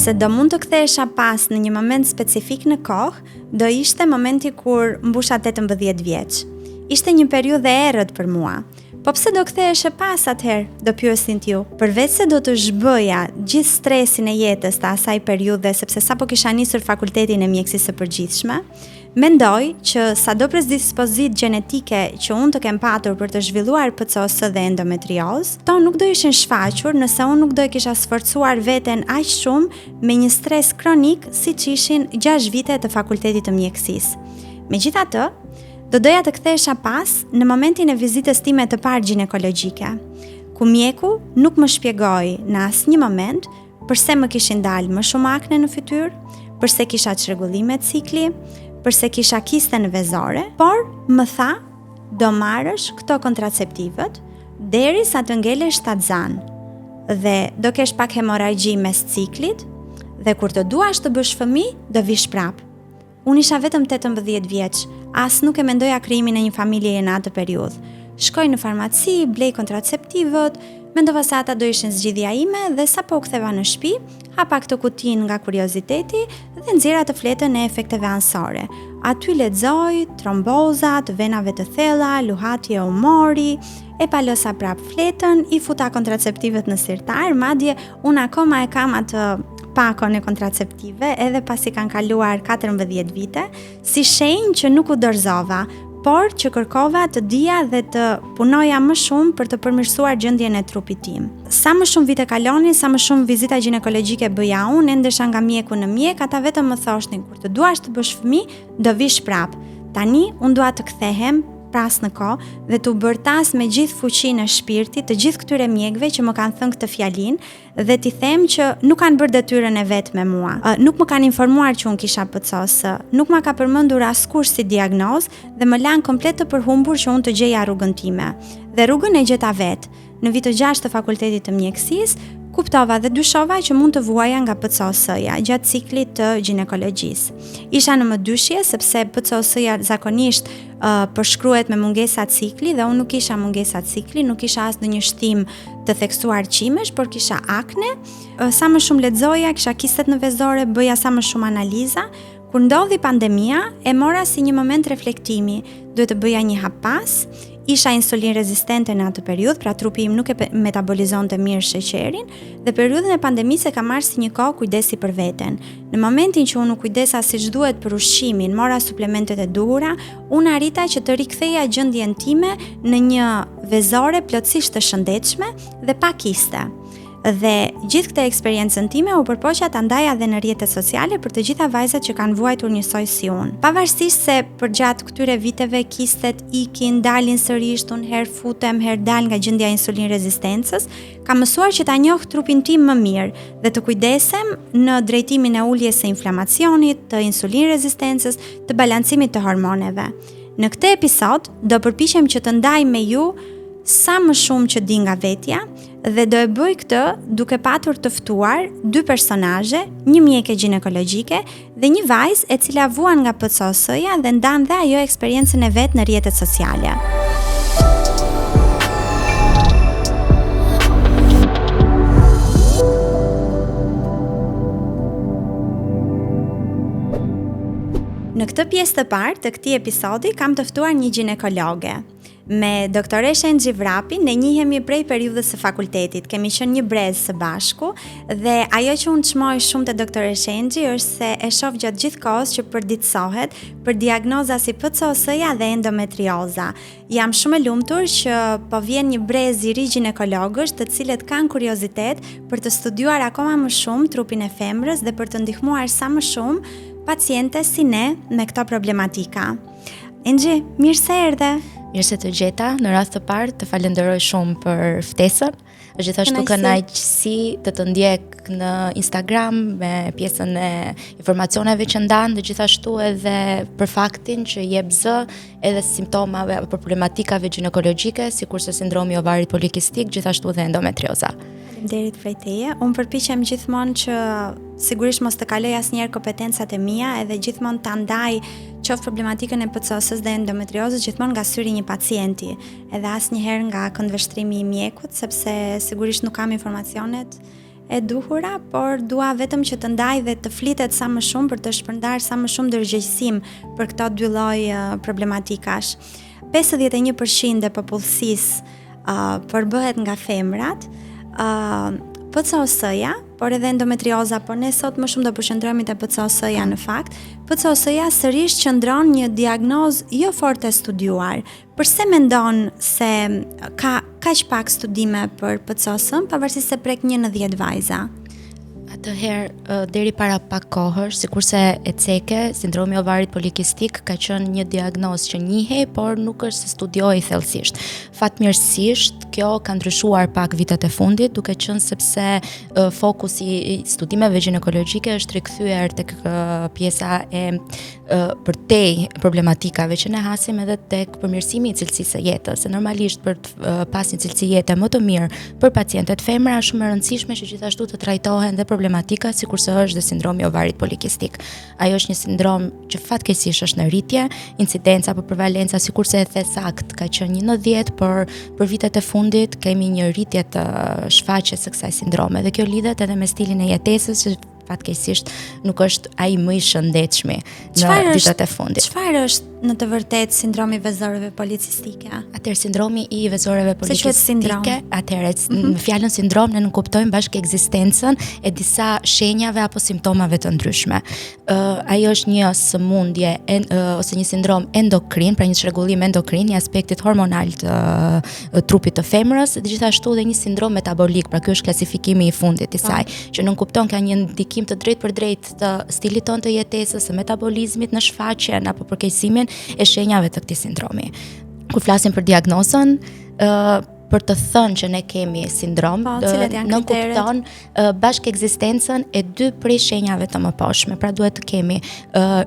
Nëse do mund të kthehesha pas në një moment specifik në kohë, do ishte momenti kur mbusha 18 vjeç. Ishte një periudhë e errët për mua. Po pse do ktheheshe pas atëherë, do pyesin t'ju. Përveç se do të zhbëja gjithë stresin e jetës të asaj periudhe, sepse sapo kisha nisur fakultetin e mjekësisë së përgjithshme, mendoj që sado predispozit gjenetike që unë të kem patur për të zhvilluar PCOS dhe endometrioz, to nuk do ishin shfaqur nëse unë nuk do e kisha sforcuar veten aq shumë me një stres kronik siç ishin 6 vite të fakultetit të mjekësisë. Megjithatë, do doja të kthehesha pas në momentin e vizitës time të parë ginekologjike, ku mjeku nuk më shpjegoi në asnjë moment pse më kishin dalë më shumë akne në fytyrë, pse kisha çrregullime cikli, pse kisha kiste në vezore, por më tha, do marrësh këto kontraceptivët derisa të ngelesh tatzan dhe do kesh pak hemorragji mes ciklit dhe kur të duash të bësh fëmijë, do vish prap. Unë isha vetëm 18 vjeç, as nuk e mendoja krijimin e një familjeje në atë periudhë. Shkoj në farmaci, blej kontraceptivët, mendova se ata do ishin zgjidhja ime dhe sapo u ktheva në shtëpi, hapa këtë kutinë nga kurioziteti dhe nxjerra të fletën e efekteve anësore. Aty lexoj tromboza të venave të thella, luhatje umori, e palosa prap fletën, i futa kontraceptivët në sirtar, madje unë akoma e kam atë pakon e kontraceptive edhe pasi kanë kaluar 14 vite, si shenjë që nuk u dorëzova, por që kërkova të dija dhe të punoja më shumë për të përmirësuar gjendjen e trupit tim. Sa më shumë vite kalonin, sa më shumë vizita ginekologjike bëja unë, ndesha nga mjeku në mjek, ata vetëm më thoshtin kur të duash të bësh fëmijë, do vish prap. Tani unë dua të kthehem pras në kohë dhe të bërtas me gjithë fuqinë e shpirtit të gjithë këtyre mjekëve që më kanë thënë këtë fjalinë dhe t'i them që nuk kanë bërë detyrën e vet me mua. Nuk më kanë informuar që unë kisha PCOS, nuk më ka përmendur askush si diagnozë dhe më lanë komplet të përhumbur që unë të gjeja rrugën time. Dhe rrugën e gjeta vet. Në vit të 6 të fakultetit të mjekësisë, kuptova dhe dyshova që mund të vuaja nga PCOS-ja gjatë ciklit të ginekologjisë. Isha në mëdyshje sepse PCOS-ja zakonisht përshkruhet me mungesa cikli dhe unë nuk kisha mungesa cikli, nuk kisha as ndonjë shtim të theksuar qimesh, por kisha akne. Sa më shumë lexoja, kisha kistet në vezore, bëja sa më shumë analiza. Kur ndodhi pandemia, e mora si një moment reflektimi. Duhet të bëja një hap pas. Isha insulin rezistente në atë periudhë, pra trupi im nuk e metabolizonte mirë sheqerin dhe periudhën e pandemisë e kam marrë si një kohë kujdesi për veten. Në momentin që unë u kujdesa siç duhet për ushqimin, mora suplementet e duhura, unë arrita që të riktheja gjendjen time në një vezore plotësisht të shëndetshme dhe pa kiste. Dhe gjithë këtë eksperiencën time u përpoqja ta ndaja edhe në rrjetet sociale për të gjitha vajzat që kanë vuajtur njësoj si unë. Pavarësisht se përgjatë këtyre viteve kistet ikin, dalin sërish, unë herë futem, herë dal nga gjendja insulin rezistencës, kam mësuar që ta njoh trupin tim më mirë dhe të kujdesem në drejtimin e uljes së inflamacionit, të insulin rezistencës, të balancimit të hormoneve. Në këtë episod do përpiqem që të ndaj me ju sa më shumë që di nga vetja dhe do e bëj këtë duke patur të ftuar 2 personazhe, një mjeke ginekologjike dhe një vajzë e cila vuan nga PCOS-ja dhe ndan dhe ajo eksperiencën e vet në rrjetet sociale. Në këtë pjesë të parë të këtij episodi kam të ftuar një ginekologe. Me doktoreshe Engji Vrapi ne njihemi prej periudhës së fakultetit. Kemi qenë një brez së bashku dhe ajo që unë çmoj shumë te doktoreshe Engji është se e shoh gjatë gjithë kohës që përditësohet për diagnoza si PCOS-ja dhe endometrioza. Jam shumë e lumtur që po vjen një brez i ri ginekologësh të cilët kanë kuriozitet për të studiuar akoma më shumë trupin e femrës dhe për të ndihmuar sa më shumë paciente si ne me këto problematika. Engji, mirë se erdhe. Mirë se të gjeta, në rast të parë të falenderoj shumë për ftesën. Është gjithashtu kënaqësi të të ndjek në Instagram me pjesën e informacioneve që ndan dhe gjithashtu edhe për faktin që jep zë edhe simptomave apo problematikave ginekologjike, sikurse sindromi ovarit polikistik, gjithashtu dhe endometrioza. Faleminderit prej teje. Unë përpiqem gjithmonë që sigurisht mos të kaloj asnjëherë kompetencat e mia edhe gjithmonë ta ndaj qoftë problematikën e PCOS-s dhe endometriozës gjithmonë nga syri një pacienti, edhe asnjëherë nga këndvështrimi i mjekut, sepse sigurisht nuk kam informacionet e duhura, por dua vetëm që të ndaj dhe të flitet sa më shumë për të shpërndar sa më shumë ndërgjegjësim për këto dy lloj problematikash. 51% e popullsisë përbëhet nga femrat, PCOS-ja, por edhe endometrioza, por ne sot më shumë do përqendrohemi te PCOS-ja në fakt. PCOS-ja sërish qëndron një diagnozë jo fort e studiuar. Përse mendon se ka kaq pak studime për PCOS-ën, pavarësisht se prek 1 në 10 vajza? Atëherë, deri para pak kohësh, sikurse e ceke, sindromi ovarit polikistik ka qenë një diagnozë që njihej, por nuk është se studiohej thellësisht. Fatmirësisht, kjo ka ndryshuar pak vitet e fundit, duke qenë sepse fokusi i studimeve ginekologjike është rikthyer tek pjesa e përtej problematikave që ne hasim edhe tek përmirësimi i cilësisë së jetës. Se normalisht për të pas një cilësi jete më të mirë për pacientet femra është shumë e rëndësishme që gjithashtu të trajtohen dhe problematika sikurse është dhe sindromi ovarit polikistik. Ajo është një sindrom që fatkeqësisht është në rritje, incidenca apo prevalenca sikurse e the sakt ka qenë 1 në 10, por për vitet e fundit kemi një rritje të shfaqjes së kësaj sindrome dhe kjo lidhet edhe me stilin e jetesës që fatkeqësisht nuk është ai më i shëndetshëm në vitet e fundit. Çfarë është në të vërtetë sindromi vezoreve policistike? Atëherë sindromi i vezoreve policistike, atëherë në fjalën sindrom ne nuk kuptojmë bashkë ekzistencën e disa shenjave apo simptomave të ndryshme. Ajo është një sëmundje ose një sindrom endokrin, pra një çrregullim endokrin i aspektit hormonal të trupit të femrës, dhe gjithashtu edhe një sindrom metabolik, pra ky është klasifikimi i fundit i saj, që nuk kupton ka një ndikim të drejtë për drejtë të stilit tonë të jetesës, së metabolizmit në shfaqjen apo përkeqësimin e shenjave të këtij sindromi. Kur flasim për diagnozën, për të thënë që ne kemi sindrom, në kupton bashkë ekzistencën e 2 prej shenjave të mëposhme. Pra duhet të kemi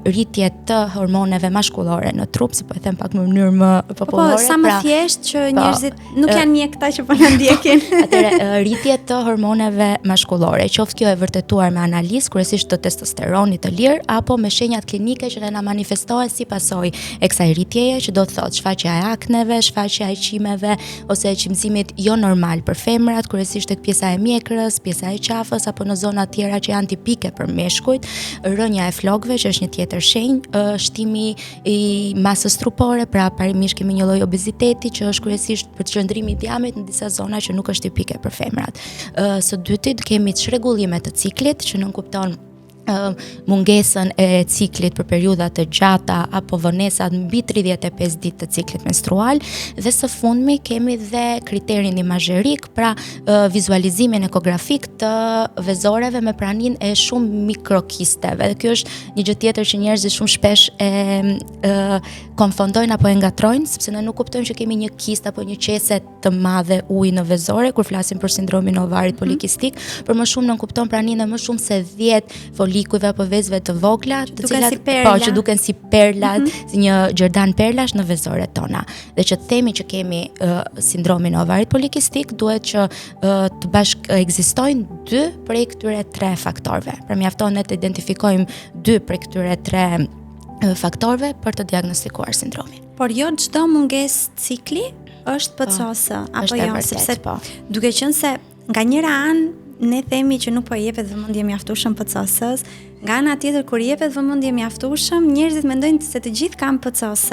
rritje të hormoneve mashkullore në trup, si po e them pak në mënyrë më popullore. Po, sa më thjesht që njerëzit nuk janë mjek këta që po na ndjekin. Atëre, rritje të hormoneve mashkullore, qoftë kjo e vërtetuar me analizë, kryesisht të testosteronit të lirë, apo me shenjat klinike që na manifestohen si pasojë e kësaj rritjeje, që do të thotë shfaqja e akneve, shfaqja e qimeve ose mësimit jo normal për femrat, kryesisht tek pjesa e mjekrës, pjesa e qafës apo në zona tjera që janë tipike për meshkujt, rënja e flokëve që është një tjetër shenjë, shtimi i masës trupore, pra parimisht kemi një lloj obeziteti që është kryesisht për çndrimi i djamit në disa zona që nuk është tipike për femrat. Së dyti kemi çrregullime të ciklit që nuk kupton mungesën e ciklit për periudha të gjata apo vonesat mbi 35 ditë të ciklit menstrual, dhe së fundmi kemi dhe kriterin imazherik, pra vizualizimin ekografik të vezoreve me praninë e shumë mikrokisteve. Dhe kjo është një gjë tjetër që njerëzit shumë shpesh konfondojnë apo e ngatrojnë, sepse ne nuk kuptojmë që kemi një kist apo një qese të madhe ujë në vezore kur flasim për sindromin ovarit polikistik, por më shumë nuk kupton praninë më shumë se 10 folikujve apo vezëve të vogla, të cilat që duken si perla, si një gjerdan perlash në vezoret tona. Dhe që themi që kemi sindromin e ovarit polikistik, duhet që të bashkë ekzistojnë 2 prej këtyre 3 faktorëve. Pra mjafton ne të identifikojmë 2 prej këtyre 3 faktorëve për të diagnostikuar sindromin. Por jo çdo mungesë cikli është PCOS apo jo, sepse duke qenë se nga njëra anë ne themi që nuk po jepet vëmendje mjaftueshëm PCOS-s, nga ana tjetër kur jepet vëmendje mjaftueshëm, njerëzit mendojnë se të gjithë kanë PCOS.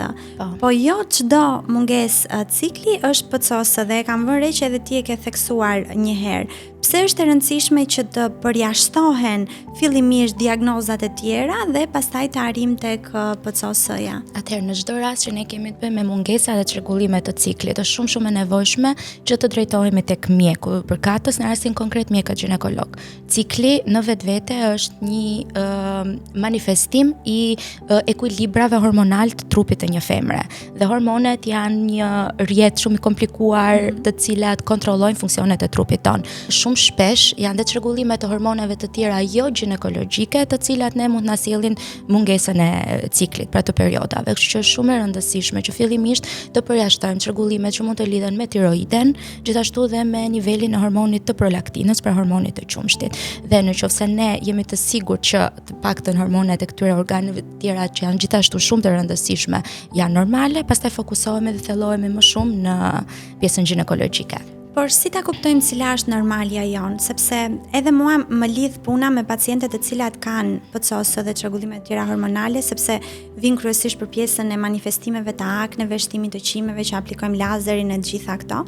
Po jo çdo mungesë cikli është PCOS, dhe e kam vënë re që edhe ti e ke theksuar një herë. Pse është e rëndësishme që të përjashtohen fillimisht diagnozat e tjera dhe pastaj të arrim tek PCOS-ja? Atëherë në çdo rast që ne kemi të bëjmë me mungesa dhe çrregullime të ciklit, është shumë e nevojshme që të drejtohemi tek mjeku, përkatës në rastin konkret mjekët ginekolog. Cikli në vetvete është një manifestim i ekuilibrave hormonal të trupit të një femre. Dhe hormonet janë një rrjet shumë i komplikuar të cilat kontrollojnë funksionet e trupit tonë. Shumë shpesh janë dhe çrregullime të hormoneve të tjera jo ginekologjike, të cilat ne mund na sjellin mungesën e ciklit për ato periudhave. Kështu që është shumë e rëndësishme që fillimisht të përjashtojmë çrregullimet që mund të lidhen me tiroiden, gjithashtu dhe me nivelin e hormonit të prolaktinës, pra hormonit të qumshtit. Dhe nëse ne jemi të sigurt që të paktën hormonet e këtyre organeve të tjera që janë gjithashtu shumë të rëndësishme janë normale, pastaj fokusohemi dhe thellohemi më shumë në pjesën ginekologjike. Por si ta kuptojmë cila është normalja jonë, sepse edhe mua më lidh puna me pacientet të cilat kanë PCOS dhe çrregullime të tjera hormonale, sepse vijnë kryesisht për pjesën e manifestimeve të akneve, shtimit të qimeve që aplikojmë lazerin e të gjitha këto.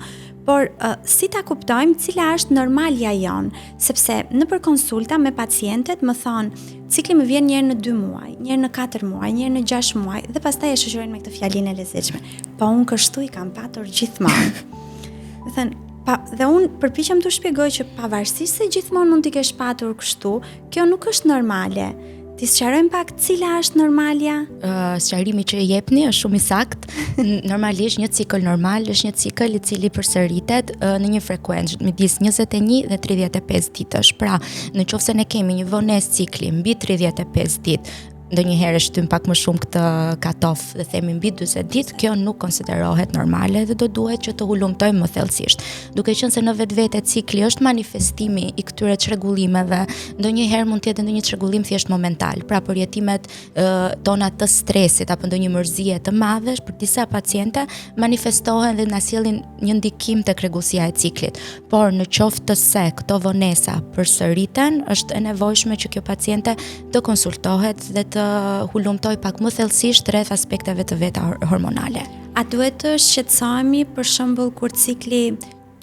Por si ta kuptojmë cila është normalja jonë, sepse nëpër konsulta me pacientet më thonë cikli më vjen një herë në 2 muaj, një herë në 4 muaj, një herë në 6 muaj dhe pastaj e shoqërojnë me këtë fjalinë e lezetshme. Po unë kështu i kam patur gjithmonë. Do thënë, dhe unë përpiqem të shpjegoj që pavarësisht se gjithmonë mund t'i kesh patur kështu, kjo nuk është normale. Ti sqarojmë pak cila është normalja? Sqarimi që e jepni është shumë i saktë. Normalisht një cikël normal është një cikël i cili përsëritet në një frekuencë midis 21 dhe 35 ditësh. Pra, nëse ne kemi një vonesë cikli mbi 35 ditë, ndonjëherë shtym pak më shumë këtë katof dhe themi mbi 40 ditë, kjo nuk konsiderohet normale dhe do duhet që të hulumtojmë më thellësisht. Duke qenë se në vetvete cikli është manifestimi i këtyre çrregullimeve, ndonjëherë mund të jetë ndonjë çrregullim thjesht momental. Pra përjetimet tona të stresit apo ndonjë mërzie të madhe për disa paciente manifestohen dhe na sjellin një ndikim tek rregullsia e ciklit. Por në qoftë se këto vonesa përsëriten, është e nevojshme që kjo paciente të konsultohet dhe të hulumtoj pak më thellësisht rreth aspekteve të veta hormonale. A duhet të shqetësohemi për shembull kur cikli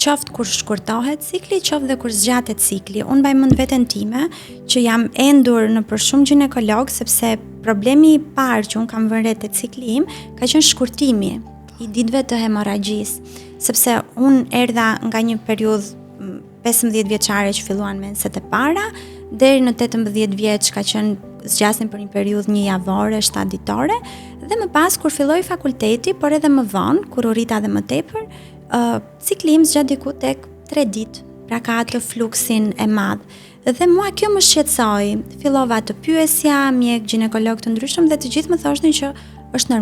qoftë kur shkurtohet cikli, qoftë dhe kur zgjatet cikli. Unë mbaj mend veten time që jam endur në për shumë ginekolog sepse problemi i parë që unë kam vënë re te cikli im ka qenë shkurtimi i ditëve të hemorragjisë, sepse unë erdha nga një periudhë 15 vjeçare që filluan menset e para deri në 18 vjeç ka qenë zgjasin për një periudhë një javore, 7 ditore, dhe më pas kur filloi fakulteti, por edhe më vonë, kur u rrita dhe më tepër, cikli im zgjat diku tek 3 ditë, pra ka atë fluksin e madh. Dhe mua kjo më shqetësoi. Fillova të pyesja mjek ginekolog të ndryshëm dhe të gjithë më thoshnin që është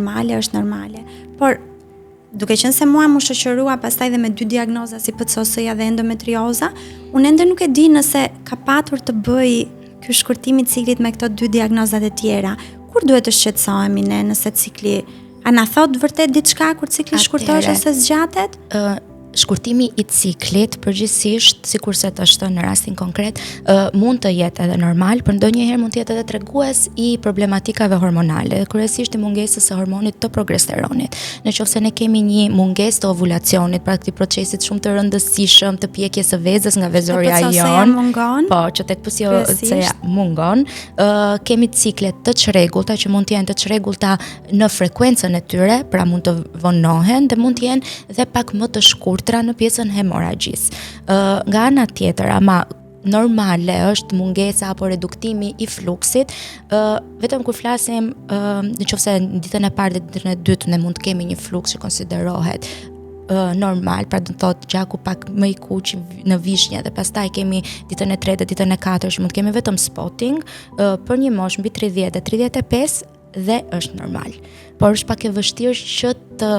normale. Por duke qenë se mua më shoqërua pastaj dhe me 2 diagnoza si PCOS-ja dhe endometrioza, unë ende nuk e di nëse ka patur të bëj ky shkurtimi i ciklit me këto 2 diagnozat e tjera. Kur duhet të shqetësohemi ne nëse cikli a na thot vërtet diçka kur cikli shkurtohet ose zgjatet? Shkurtimi i ciklit përgjithsisht, sikurse të është në rastin konkret, mund të jetë edhe normal, por ndonjëherë mund të jetë edhe tregues i problematikave hormonale, kryesisht i mungesës së hormonit të progesteronit. Nëse ne kemi një mungesë të ovulacionit, pra këtij procesit shumë të rëndësishëm të pjekjes së vezës nga vezorja jon, po që tek PCOS-ja mungon, kemi cikle të çrregullta që mund të jenë të çrregullta në frekuencën e tyre, pra mund të vonohen dhe mund të jenë dhe pak më të shkurtë në pjesën hemorragjisë. Nga ana tjetër, ama normale është mungesa apo reduktimi i fluksit, vetëm kur flasim nëse në ditën e parë dhe ditën e dytë ne mund të kemi një fluks që konsiderohet normal, pra do të thotë gjaku pak më i kuq në vishnje dhe pastaj kemi ditën e tretë dhe ditën e katërt që mund të kemi vetëm spotting për një moshë mbi 30 dhe 35 dhe është normal. Por është pak e vështirë që të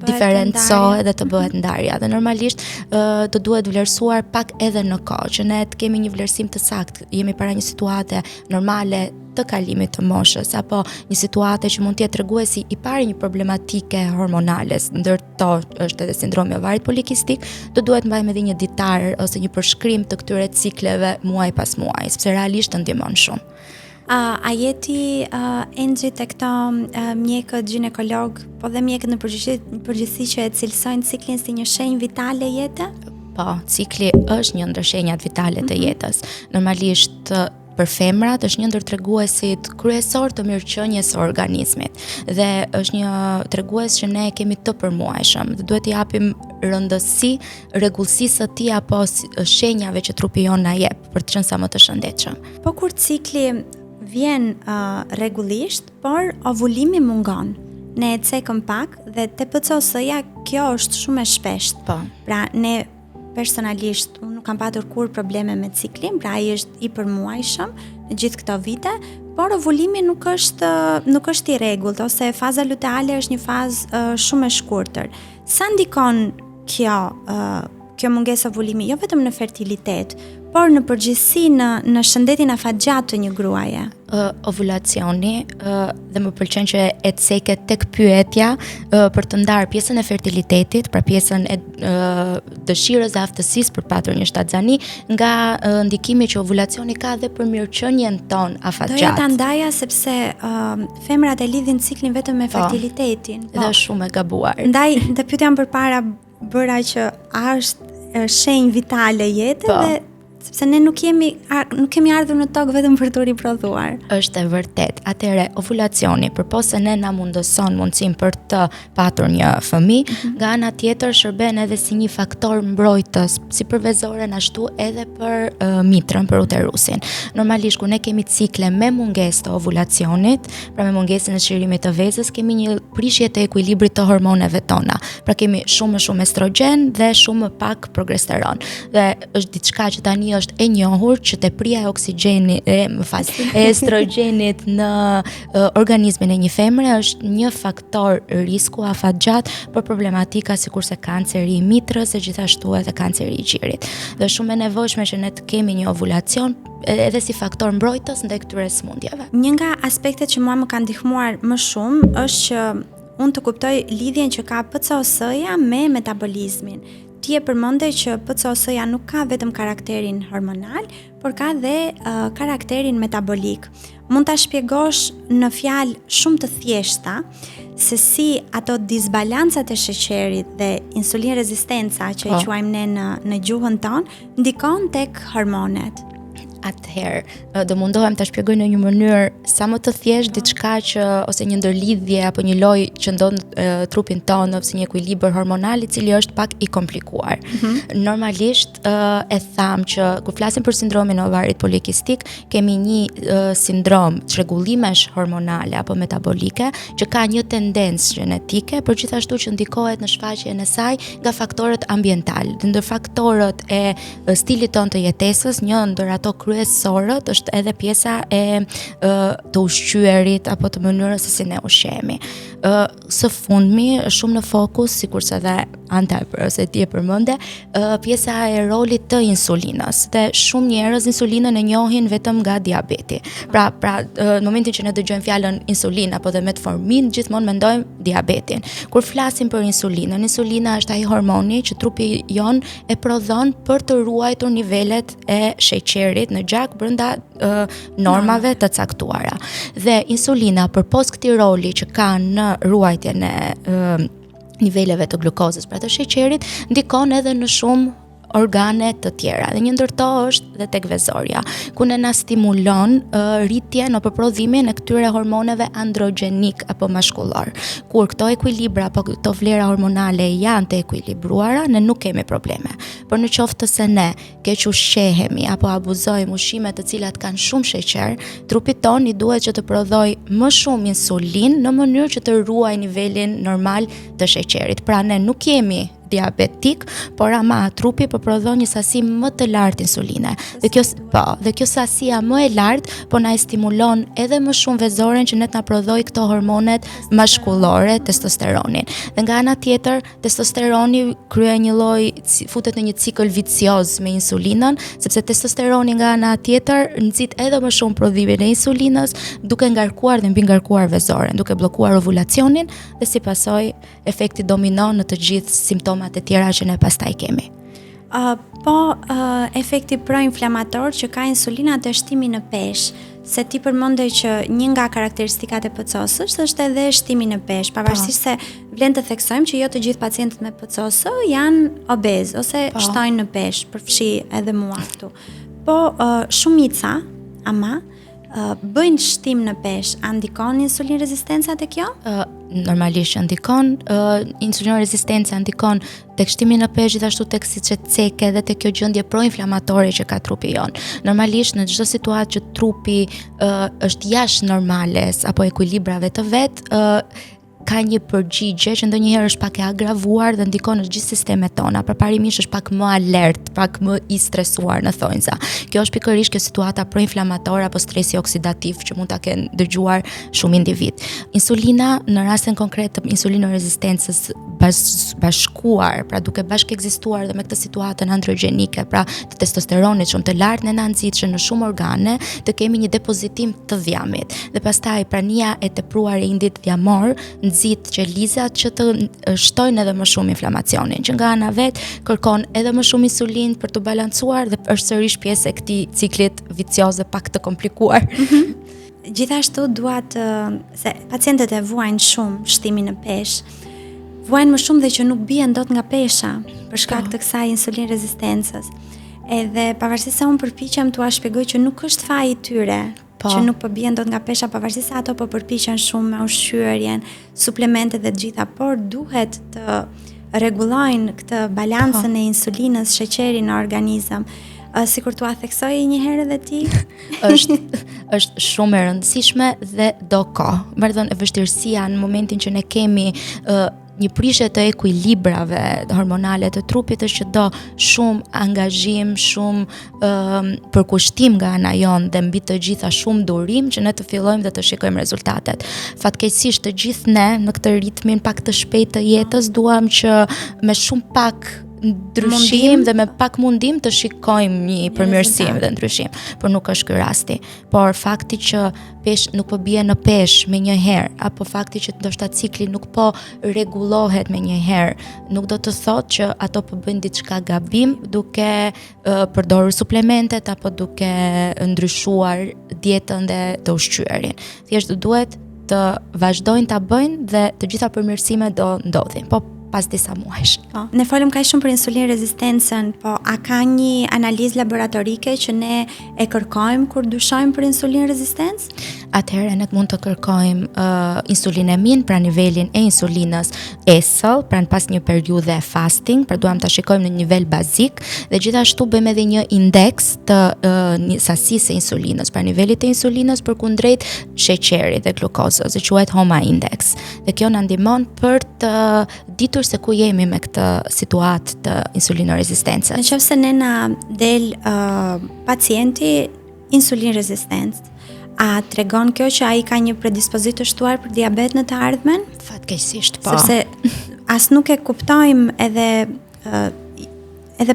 diferencohet dhe të bëhet ndarja. Dhe normalisht do duhet vlerësuar pak edhe në kohë, që ne të kemi një vlerësim të saktë. Jemi para një situate normale të kalimit të moshës, apo një situate që mund të jetë treguesi i parë një problematike hormonale, ndërto është edhe sindromi i ovarit polikistik, do duhet mbajmë edhe një ditar ose një përshkrim të këtyre cikleve muaj pas muaj, sepse realisht të ndihmon shumë. A jeti Enxhi te këto mjekët ginekolog, po dhe mjekët në përgjithësi që e cilësojnë ciklin si një shenjë vitale jete? Po, cikli është një ndër shenjat vitale të jetës. Normalisht për femrat është një ndër treguesit kryesor të mirëqenies së organizmit dhe është një tregues që ne kemi të përmuajshëm dhe duhet t'i japim rëndësi rregullsisë së tij apo shenjave që trupi jon na jep për të qenë sa më të shëndetshëm. Po kur cikli vjen rregullisht, por ovulimi mungon. Ne e cekëm pak dhe te PCOS-ja kjo është shumë e shpeshtë. Po. Pra ne personalisht unë nuk kam patur kur probleme me ciklin, pra ai është i përmuajshëm në gjithë këto vite, por ovulimi nuk është i rregullt ose faza luteale është një fazë shumë e shkurtër. Sa ndikon kjo mungesë ovulimi jo vetëm në fertilitet, por në përgjithësi në shëndetin afatgjat të një gruaje. Ovulacioni dhe më pëlqen që e ceket tek pyetja për të ndarë pjesën e fertilitetit, pra pjesën e dëshirës dhe aftësisë për patur një shtatzani nga ndikimi që ovulacioni ka dhe për mirëqenien ton afatgjat. Doja ta ndaja sepse femrat e lidhin ciklin vetëm me fertilitetin. Dhe është shumë e gabuar. Ndaj të pyetjam përpara bëra që a është shenjë vitale jete dhe sepse ne nuk kemi ardhur në tokë vetëm për të riprodhuar. Është e vërtet. Atëherë ovulacioni, përpos se ne na mundëson mundësinë për të patur një fëmijë, nga ana tjetër shërben edhe si një faktor mbrojtës, si për vezoren ashtu edhe për mitrën, për uterusin. Normalisht kur ne kemi cikle me mungesë të ovulacionit, pra me mungesën e shërimit të vezës, kemi një prishje të ekuilibrit të hormoneve tona. Pra kemi shumë estrogen dhe shumë pak progesteron. Dhe është diçka që tani është e njohur që tepria e oksigjenit e estrogenit në organizmin e një femre është një faktor risku afatgjat për problematika sikurse kanceri i mitrës e gjithashtu edhe kanceri i gjirit. Dhe shumë e nevojshme që ne të kemi një ovulacion edhe si faktor mbrojtës ndaj këtyre sëmundjeve. Një nga aspektet që mua më kanë ndihmuar më shumë është që unë të kuptoj lidhjen që ka PCOS-ja me metabolizmin. Ti e përmendë që PCOS-ja nuk ka vetëm karakterin hormonal, por ka dhe karakterin metabolik. Mund ta shpjegosh në fjalë shumë të thjeshta se si ato disbalancat e sheqerit dhe insulin rezistenca që i quajmë ne në gjuhën tonë ndikon tek hormonet. Atëherë, do mundohem ta shpjegoj në një mënyrë sa më të thjeshtë diçka që ose një ndërlidhje apo një lojë që ndon trupin tonë ose një ekuilibër hormonal i cili është pak i komplikuar. Normalisht e tham që kur flasim për sindromin e ovarit polikistik, kemi një sindrom çrregullimesh hormonale apo metabolike që ka një tendencë gjenetike, por gjithashtu që ndikohet në shfaqjen e saj nga faktorët ambiental. Ndër faktorët e stilit tonë të jetesës, një ndër ato kryesorët është edhe pjesa e të ushqyerit apo të mënyrës se si ne ushqehemi. Së fundmi shumë në fokus, sikurse edhe Anta ose ti e përmende, pjesa e rolit të insulinës. Dhe shumë njerëz insulinën e njohin vetëm nga diabeti. Pra në momentin që ne dëgjojmë fjalën insulin apo dhe metformin, gjithmonë mendojmë diabetin. Kur flasim për insulinën, insulina është ai hormoni që trupi jon e prodhon për të ruajtur nivelet e sheqerit në gjak brenda normave të caktuara. Dhe insulina përpos këtij roli që ka në ruajtjen e niveleve të glukozës pra të sheqerit, ndikon edhe në shumë organe të tjera. Dhe një ndër to është dhe tek vezorja, ku ne na stimulon rritjen apo prodhimin e këtyre hormoneve androgenik apo mashkullor. Kur këto ekuilibra apo këto vlera hormonale janë të ekuilibruara, ne nuk kemi probleme. Por në qoftë se ne keq ushqehemi apo abuzojmë ushqime të cilat kanë shumë sheqer, trupi ton i duhet që të prodhoj më shumë insulin në mënyrë që të ruaj nivelin normal të sheqerit. Pra ne nuk jemi diabetik, por ama trupi po prodhon një sasi më të lartë insuline. Dhe kjo sasia më e lartë po na stimulon edhe më shumë vezoren që ne të na prodhoj këto hormonet mashkullore, testosteronin. Dhe nga ana tjetër, testosteroni kryen një lloj, futet në një cikël vicioz me insulinën, sepse testosteroni nga ana tjetër nxit edhe më shumë prodhimin e insulinës, duke ngarkuar dhe mbi ngarkuar vezoren, duke bllokuar ovulacionin dhe si pasojë efekti domino në të gjithë simptomat e tjera që ne pastaj kemi. Efekti proinflamator që ka insulina të shtimi në peshë, se ti përmende që një nga karakteristikat e PCOS-së është edhe shtimi në peshë, pavarësisht se vlen të theksojmë që jo të gjithë pacientët me PCOS janë obez ose shtojnë në peshë, përfshi edhe mua këtu. Po shumica, ama bëjnë shtim në peshë, a ndikon insulin rezistenca te kjo? Normalisht ndikon, insulin rezistenca ndikon tek shtimi në peshë, gjithashtu tek siç e ceke dhe tek kjo gjendje proinflamatore që ka trupi jon. Normalisht në çdo situatë që trupi është jashtë normales apo ekuilibrave të vet, ka një përgjigje që ndonjëherë është pak e agravuar dhe ndikon në gjithë sistemet tona. Përparimisht është pak më alert, pak më i stresuar në thonjza. Kjo është pikërisht kjo situata proinflamator apo stresi oksidativ që mund ta kenë dëgjuar shumë individ. Insulina në rastin konkret të insulinorezistencës bashkuar, pra duke bashkë ekzistuar dhe me këtë situatën androgjenike, pra të testosteronit shumë të lartë në nënxitshëm në shumë organe, të kemi një depozitim të dhjamit. Dhe pastaj prania e tepruar e indit dhjamor nxit qelizat që të shtojnë edhe më shumë inflamacionin, që nga ana vet kërkon edhe më shumë insulin për të balancuar dhe është sërish pjesë e këtij ciklit vicioz dhe pak të komplikuar. Gjithashtu duat se pacientët e vuajnë shumë shtimin në peshë, vuajnë më shumë dhe që nuk bien dot nga pesha për shkak të kësaj insulin rezistencës. Edhe pavarësisht se unë përpiqem t'ua shpjegoj që nuk është faji i tyre që nuk po bien dot nga pesha, pavarësisht se ato po përpiqen shumë me ushqyerjen, suplementet dhe të gjitha, por duhet të rregullojnë këtë balancën e insulinës, sheqerin në organizëm. Sikur t'ua theksoj një herë edhe ti. është shumë e rëndësishme dhe do kohë. Vazhdon e vështirësia në momentin që ne kemi një prishje të ekuilibrave hormonale të trupit është që do shumë angazhim, shumë përkushtim nga ana jonë dhe mbi të gjitha shumë durim që ne të fillojmë dhe të shikojmë rezultatet. Fatkeqësisht të gjithë ne në këtë ritmin pak të shpejtë të jetës duam që me shumë pak ndryshim dhe me pak mundim të shikojmë një përmirësim dhe ndryshim, por nuk është ky rasti. Por fakti që pesh nuk po bie në pesh me një herë, apo fakti që ndoshta cikli nuk po rregullohet me një herë, nuk do të thotë që ato po bëjnë diçka gabim duke përdorur suplementet apo duke ndryshuar dietën dhe të ushqyerin. Thjesht duhet të vazhdojnë ta bëjnë dhe të gjitha përmirësimet do ndodhin. Po pas disa muajsh. Ne folëm kaq shumë për insulin rezistencën, po a ka një analizë laboratorike që ne e kërkojmë kur dyshojmë për insulin rezistencë? Atëherë ne mund të kërkojmë insulinemin, pra nivelin e insulinës esëll, pra pas një periudhe fasting, pra duam ta shikojmë në nivel bazik dhe gjithashtu bëjmë edhe një indeks të sasisë e insulinës, pra nivelit të insulinës përkundrejt sheqerit dhe glukozës, që quhet HOMA index. Dhe kjo na ndihmon për të ditur se ku jemi me këtë situatë të insulinorezistencës. Nëse ne na del pacienti insulin rezistencë, a tregon kjo që ai ka një predispozitë të shtuar për diabet në të ardhmen? Fatkeqësisht po. Sepse as nuk e kuptojmë edhe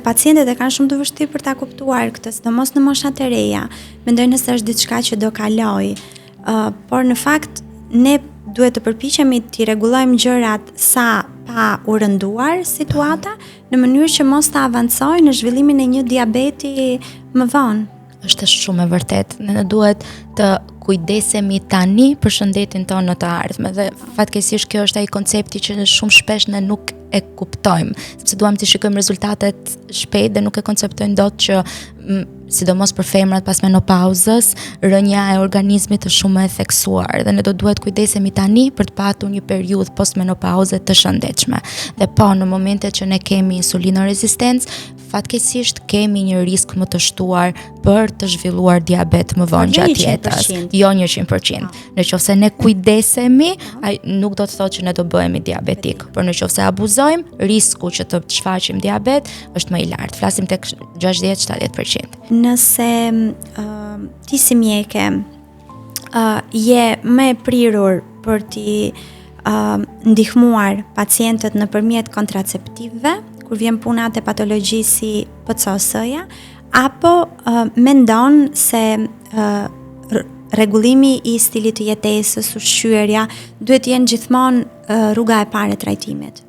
pacientët e kanë shumë të vështirë për ta kuptuar këtë, sidomos në moshat e reja. Mendojnë se është diçka që do kaloj. Por në fakt ne duhet të përpiqemi të rregullojmë gjërat sa pa u rënduar situata në mënyrë që mos të avancojë në zhvillimin e një diabeti më vonë. Është shumë e vërtet. Ne duhet të kujdesemi tani për shëndetin tonë në të ardhmen dhe fatkeqësisht kjo është ai koncepti që shumë shpesh ne nuk e kuptojmë, sepse duam të shikojmë rezultatet shpejt dhe nuk e konceptojmë dot që sidomos për femrat pas menopauzës, rënja e organizmit është shumë e theksuar dhe ne do duhet kujdesemi tani për të patur një periudhë postmenopauze të shëndetshme. Dhe po në momentet që ne kemi insulinorezistencë, fatkeqësisht kemi një risk më të shtuar për të zhvilluar diabet më vonë gjatë jetës. Jo 100%. Nëse ne kujdesemi, ai nuk do të thotë që ne do bëhemi diabetik, por nëse abuzojmë, risku që të shfaqim diabet është më i lartë. Flasim tek 60-70%. Nëse ti si mjeke je më e prirur për t'i ndihmuar pacientët nëpërmjet kontraceptivëve, kur vjen puna te patologji si PCOS-ja, apo mendon se rregullimi i stilit të jetesës, ushqyerja duhet të jenë gjithmonë rruga e parë e trajtimit?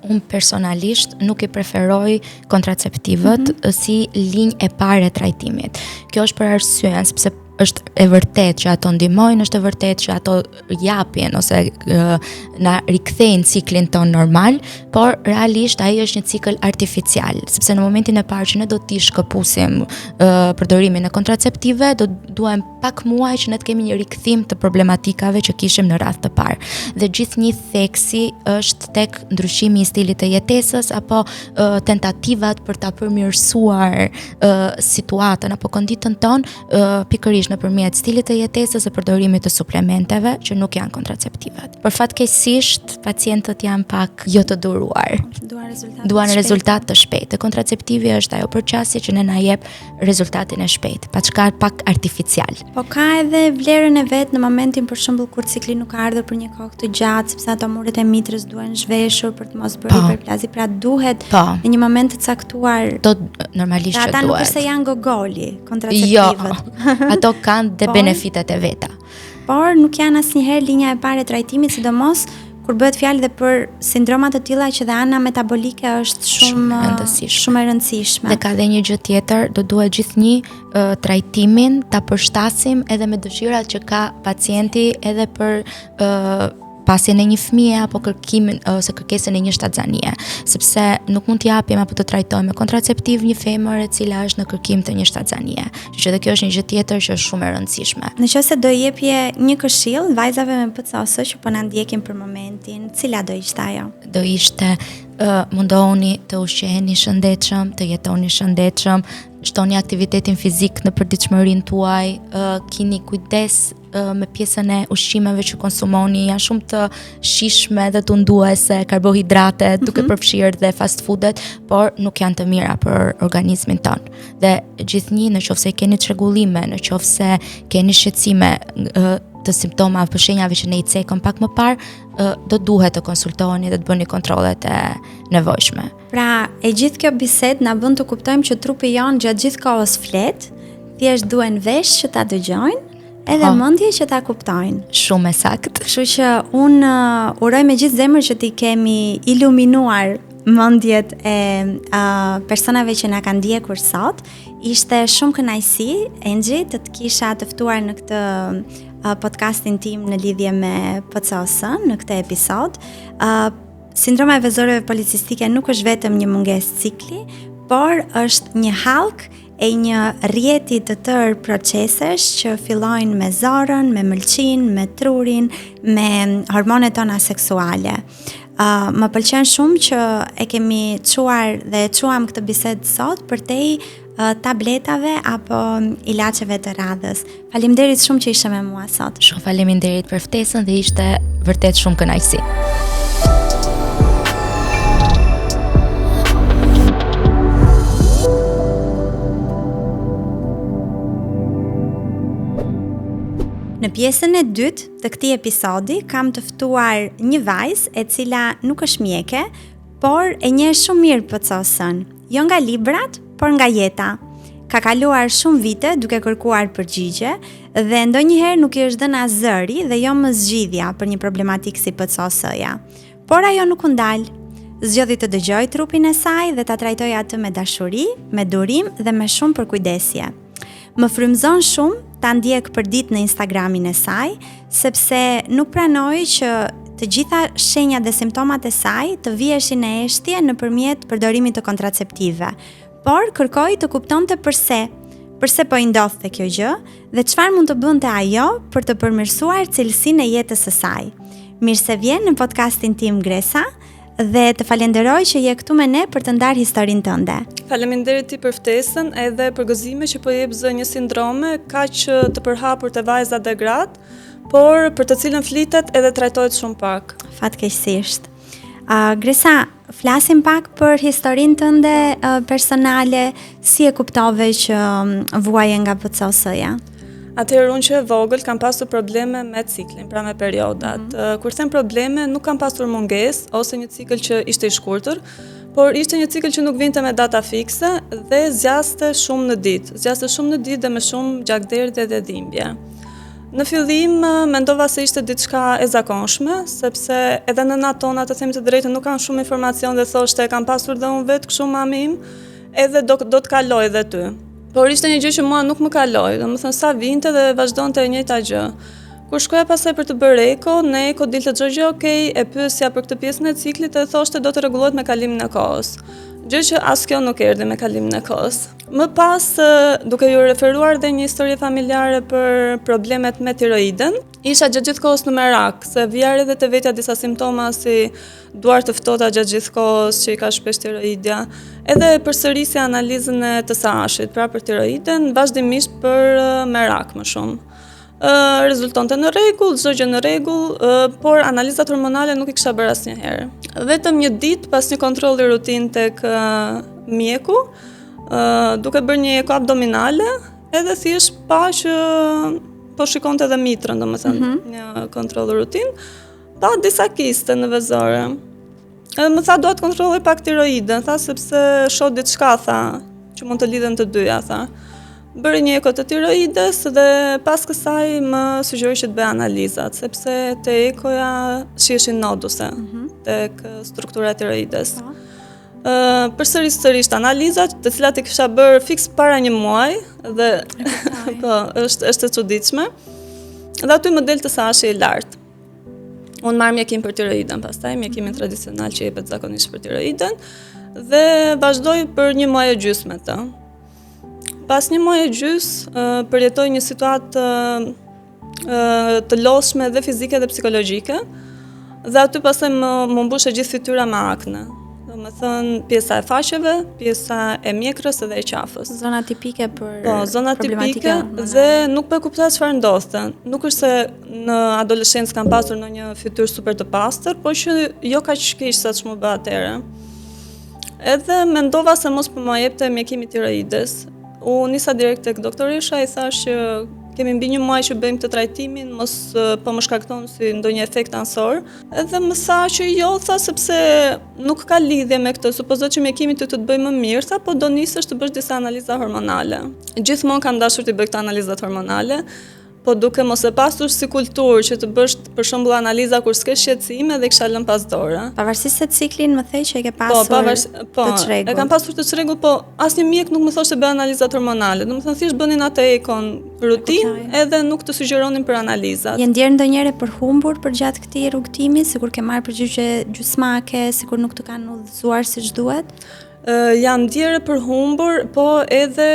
Unë personalisht nuk i preferoj kontraceptivët si linjë e parë e trajtimit. Kjo është për arsyen sepse është e vërtet që ato ndihmojnë, është e vërtet që ato japin ose na rikthejnë ciklin ton normal, por realisht ai është një cikël artificial, sepse në momentin e parë që ne do t'i shkëpusim përdorimin e kontraceptive, do duam pak muaj që ne të kemi një rikthim të problematikave që kishim në radhë të parë. Dhe gjithnjë theksi është tek ndryshimi i stilit të jetesës apo tentativat për ta përmirësuar situatën apo konditën tonë pikërisht nëpërmjet stilit të jetesës e përdorimit të suplementeve që nuk janë kontraceptivat. Por fatkeqësisht pacientët janë pak jo të duruar. Duan rezultat të shpejtë. Kontraceptivi është ajo përqasje që ne na jep rezultatin e shpejtë, pak artificial. Po ka edhe vlerën e vet në momentin për shembull kur cikli nuk ka ardhur për një kohë të gjatë, sepse ato muret e mitrës duhen zhveshur për të mos bërë hiperplazi, pra duhet në një moment të caktuar. Normalisht që duhet. Ata nuk është se janë gogoli kontraceptivët. Jo, ato kanë dhe benefitet e veta. Por nuk janë asnjëherë linja e parë e trajtimit, sidomos kur bëhet fjalë dhe për sindroma të tilla që dhe ana metabolike është shumë e rëndësishme. Dhe ka dhe një gjë tjetër, do duhet gjithnjë trajtimin ta përshtasim edhe me dëshirat që ka pacienti edhe për pasjen e një fëmije apo kërkimin ose kërkesën e një shtatzanie, sepse nuk mund t'i japim apo të trajtojmë me kontraceptiv një femër e cila është në kërkim të një shtatzanie. Që dhe kjo është një gjë tjetër që është shumë e rëndësishme. Nëse do jepje një këshill vajzave me PCOS që po na ndjekin për momentin, cila do ishte ajo? Do ishte mundohuni të ushqeheni shëndetshëm, të jetoni shëndetshëm, shtoni aktivitetin fizik në përditshmërinë tuaj, kini kujdes me pjesën e ushqimeve që konsumoni, janë shumë të shishme dhe të unduese, karbohidratet, duke përfshirë dhe fast foodet, por nuk janë të mira për organizmin tonë. Dhe gjithnjë nëse keni çrregullime, nëse keni shqetësime të simptoma apo shenjave që ne i cekëm pak më parë, do duhet të konsultoheni dhe të bëni kontrollet e nevojshme. Pra, e gjithë kjo bisedë na bën të kuptojmë që trupi jon gjatë gjithë kohës flet, thjesht duhen vesh që ta dëgjojnë, edhe mendje që ta kuptojnë. Shumë saktë. Kështu që unë uroj me gjithë zemër që ti kemi iluminuar mendjet e personave që na kanë ndjekur sot. Ishte shumë kënaqësi, Engji, të kisha të ftuar në këtë podcastin tim në lidhje me PCOS-ën në këtë episod. Sindroma e vezoreve policistike nuk është vetëm një mungesë cikli, por është një hallk e një rrjeti të tërë procesesh që fillojnë me zorën, me mëlçin, me trurin, me hormonet tona seksuale. Më pëlqen shumë që e kemi çuar dhe e quam këtë bisedë sot përtej tabletave apo ilaçeve të radhës. Faleminderit shumë që ishe me mua sot. Shumë faleminderit për ftesën dhe ishte vërtet shumë kënaqësi. Në pjesën e dytë të këtij episodi kam të ftuar një vajzë e cila nuk është mjeke, por e njeh shumë mirë PCOS-ën, jo nga librat, por nga jeta. Ka kaluar shumë vite duke kërkuar përgjigje dhe ndonjëherë nuk i është dhënë as zëri dhe jo më zgjidhja për një problematikë si PCOS-ja. Por ajo nuk u ndal. Zgjodhi të dëgjojë trupin e saj dhe ta trajtojë atë me dashuri, me durim dhe me shumë përkujdesje. Më frymëzon shumë ta ndjek përdit në Instagramin e saj, sepse nuk pranoi që të gjitha shenjat dhe simptomat e saj të viheshin në eshtje nëpërmjet përdorimit të kontraceptive, por kërkoi të kuptonte pse po i ndodhte kjo gjë dhe çfarë mund të bënte ajo për të përmirësuar cilësinë e jetës së saj. Mirë se vjen në podcastin tim Gresa dhe të falenderoj që je këtu me ne për të ndarë historinë tënde. Faleminderit ti për ftesën edhe për gëzimin që po jep zë një sindrome kaq të përhapur te vajzat dhe gratë, por për të cilën flitet edhe trajtohet shumë pak. Fatkeqësisht. Gresa, flasim pak për historinë tënde personale, si e kuptove që vuaje nga PCOS-ja? Atëherë unë që e vogël kam pasur probleme me ciklin, pra me periodat. Kur them probleme, nuk kam pasur mungesë ose një cikël që ishte i shkurtër, por ishte një cikël që nuk vinte me data fikse dhe zgjaste shumë në ditë dhe me shumë gjakderdhje dhe dhimbje. Në fillim mendova se ishte diçka e zakonshme, sepse edhe nënat tona, të them të drejtën, nuk kanë shumë informacion dhe thoshte e kam pasur dhe unë vetë kështu mamim, edhe do të kaloj dhe ty. Por ishte një gjë që mua nuk më kaloi, domethënë sa vinte dhe vazhdonte e njëjta gjë. Kur shkoja pasaj për të bërë eko, në eko dilte çdo gjë okay, e pyesja për këtë pjesën e ciklit dhe thoshte do të rregullohet me kalimin e kohës. Gjë që as kjo nuk erdhi me kalimin e kohës. Më pas, duke ju referuar dhe një histori familjare për problemet me tiroiden, isha gjatë gjithë kohës në merak, se vjarë edhe të vetja disa simptoma si duar të ftohta gjatë gjithë kohës që i ka shpesh tiroidja, edhe përsërisja analizën e TSH-it, pra për tiroiden, vazhdimisht për merak më shumë. Rezultonte në rregull, çdo gjë në rregull, por analizat hormonale nuk i kisha bërë asnjëherë. Vetëm një ditë pas një kontrolli rutin tek mjeku, duke bërë një eko abdominale, edhe thjesht pa që po shikonte edhe mitrën, domethënë, një kontroll rutin, pa disa kiste në vezore. Më tha do të kontrolloj pak tiroiden, tha sepse shoh diçka, tha, që mund të lidhen të dyja, tha. Bëri një eko të tiroides dhe pas kësaj më sugjeroi që të bëj analizat, sepse te ekoja shiheshin noduse tek struktura e tiroides. Përsërisht analizat, të cilat i kisha bërë fiks para një muaji dhe po, është e çuditshme. Dhe aty më del TSH-i i lartë. Unë marr mjekim për tiroiden, pastaj mjekimin tradicional që jepet zakonisht për tiroiden dhe vazhdoj për një muaj e gjysmë me të. Pas një muaj e gjysmë përjetoj një situatë të lodhshme dhe fizike dhe psikologjike dhe aty pastaj më mbushë gjithë fytyra me akne. Domethënë pjesa e faqeve, pjesa e mjekrës dhe e qafës. Zona tipike për zona tipike dhe nuk po e kuptoj çfarë ndodhte. Nuk është se në adoleshencë kam pasur ndonjë fytyrë super të pastër, por që jo kaq keq sa ç'më bë atëherë. Edhe mendova se mos po më jepte mjekimi tiroides. U nisa direkt tek doktoresha, i thash që kemi mbi një muaj që bëjmë të trajtimin, mos po më shkakton si ndonjë efekt ansor. Edhe më tha që jo, tha, sepse nuk ka lidhje me këtë, supozoj që mjekimi ty të bëj më mirë, tha, po do nisesh të bësh disa analiza hormonale. Gjithmonë kam dashur të bëj këto analizat hormonale, po duke mos e pasur si kulturë që të bësh për shembull analiza kur s'ke shqetësime dhe kisha lënë pas dore. Pavarësisht se ciklin më thej që e ke pasur të çrregull. E kam pasur të çrregull, po asnjë mjek nuk më thoshte bëj analizat hormonale. Domethënë thjesht bënin atë ekon rutinë edhe nuk të sugjeronin për analizat. Je ndjer ndonjëherë për humbur përgjatë këtij rrugtimi, sikur ke marrë përgjigje gjysmake, sikur nuk të kanë udhëzuar siç duhet? Jam ndjerë për humbur, po edhe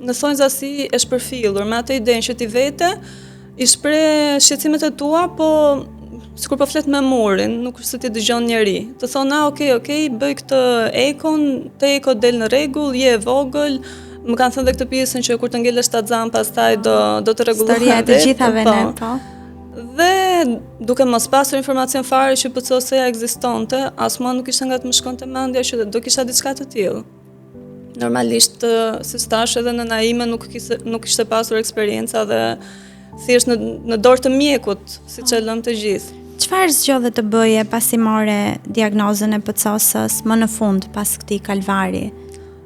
në thonjzasi e shpërfillur, me atë idenë që ti vete i shpreh shqetësimet e tua, po sikur po flet me murin, nuk është se ti dëgjon njeri. Të thonë, okay, bëj këtë ekon, te eko del në rregull, je e vogël. Më kanë thënë dhe këtë pjesën që kur të ngelesh taxan, pastaj do të rregullohet. Historia e të gjithave ne, po. Dhe duke mos pasur informacion fare që PCOS-ja ekzistonte, as mua nuk ishte nga të më shkonte mendja që do kisha diçka të tillë. Normalisht, si stash edhe nëna ime nuk ishte pasur eksperjenca dhe thjesht në dorë të mjekut, siç e lëm të gjithë. Çfarë zgjodhe të bëje pasi more diagnozën e PCOS-s më në fund pas këtij kalvari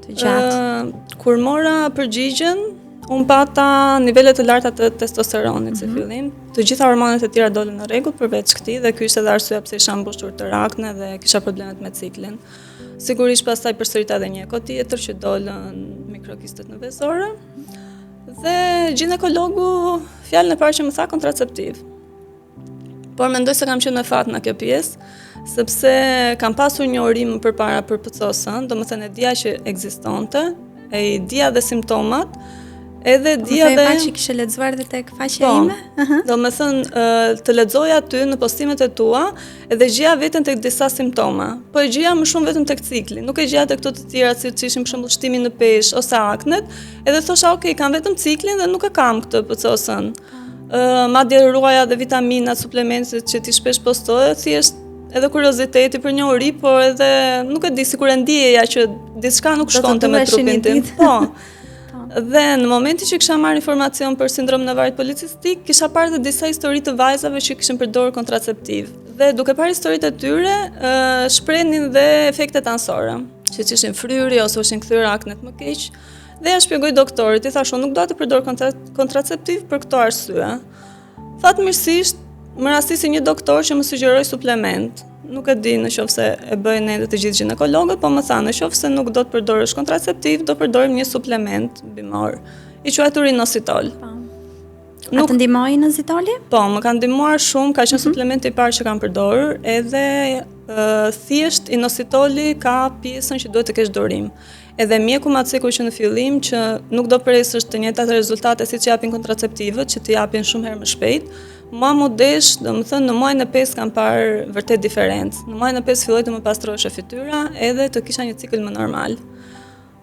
të gjatë? Kur mora përgjigjen, unë pata nivelet të larta të testosteronit si fillim. Të gjitha hormonet e tjera dolën në rregull përveç këtij dhe ky ishte edhe arsyeja pse isha mbushur të akne dhe kisha problemet me ciklin. Sigurisht pastaj përsërita edhe një eko tjetër që dolën mikrokistet në vezore. Dhe ginekologu fjalën e parë që më tha kontraceptiv. Por mendoj se kam qenë në fat në kjo pjesë, sepse kam pasur një urim përpara për PCOS-ën, domethënë e dija që ekzistonte, e dija dhe simptomat, edhe dija dhe që kishe lexuar dhe tek faqja ime. Domethënë të lexoj aty në postimet e tua edhe gjija veten tek disa simptoma. Po e gjija më shumë vetëm tek cikli, nuk e gjija tek këto të tjera siç ishin për shembull shtimi në peshë ose aknet, edhe thosha okay, kam vetëm ciklin dhe nuk e kam këtë PCOS-ën. Madje ruaja dhe vitaminat, suplementet që ti shpesh postoje, thjesht edhe kurioziteti për një uri, por edhe nuk e di sikur e ndjeja që diçka nuk shkonte me trupin tim. Po. Dhe në momenti që kisha marrë informacion për sindromin e varit policistik, kisha parë dhe disa histori të vajzave që kishin përdorur kontraceptiv. Dhe duke parë historitë e tyre, shprehnin dhe efektet ansore, që ishin fryri ose ishin kthyer aknet më keq. Dhe ja shpjegoj doktorit, i thashun nuk do të përdor kontraceptiv për këto arsye. Fatmirësisht, më rastisi një doktor që më sugjeroi suplement. Nuk e di nëse e bëjnë edhe të gjithë ginekologët, po më thanë nëse nuk do të përdorësh kontraceptiv, do përdorim një suplement bimor, i quajtur inositol. A të ndihmoi inositoli? Po, më ka ndihmuar shumë, ka qenë suplementi i parë që kam përdorur, edhe thjesht inositoli ka pjesën që duhet të kesh dorim. edhe mjeku ma ceku që në fillim që nuk do presësh të njëjtat rezultate si që japin kontraceptivët, që të japin shumë herë më shpejt. Mua më desh, domethënë në muajin e 5 kam parë vërtet diferencë. Në muajin e 5 filloi të më pastroheshe fytyra edhe të kisha një cikël më normal.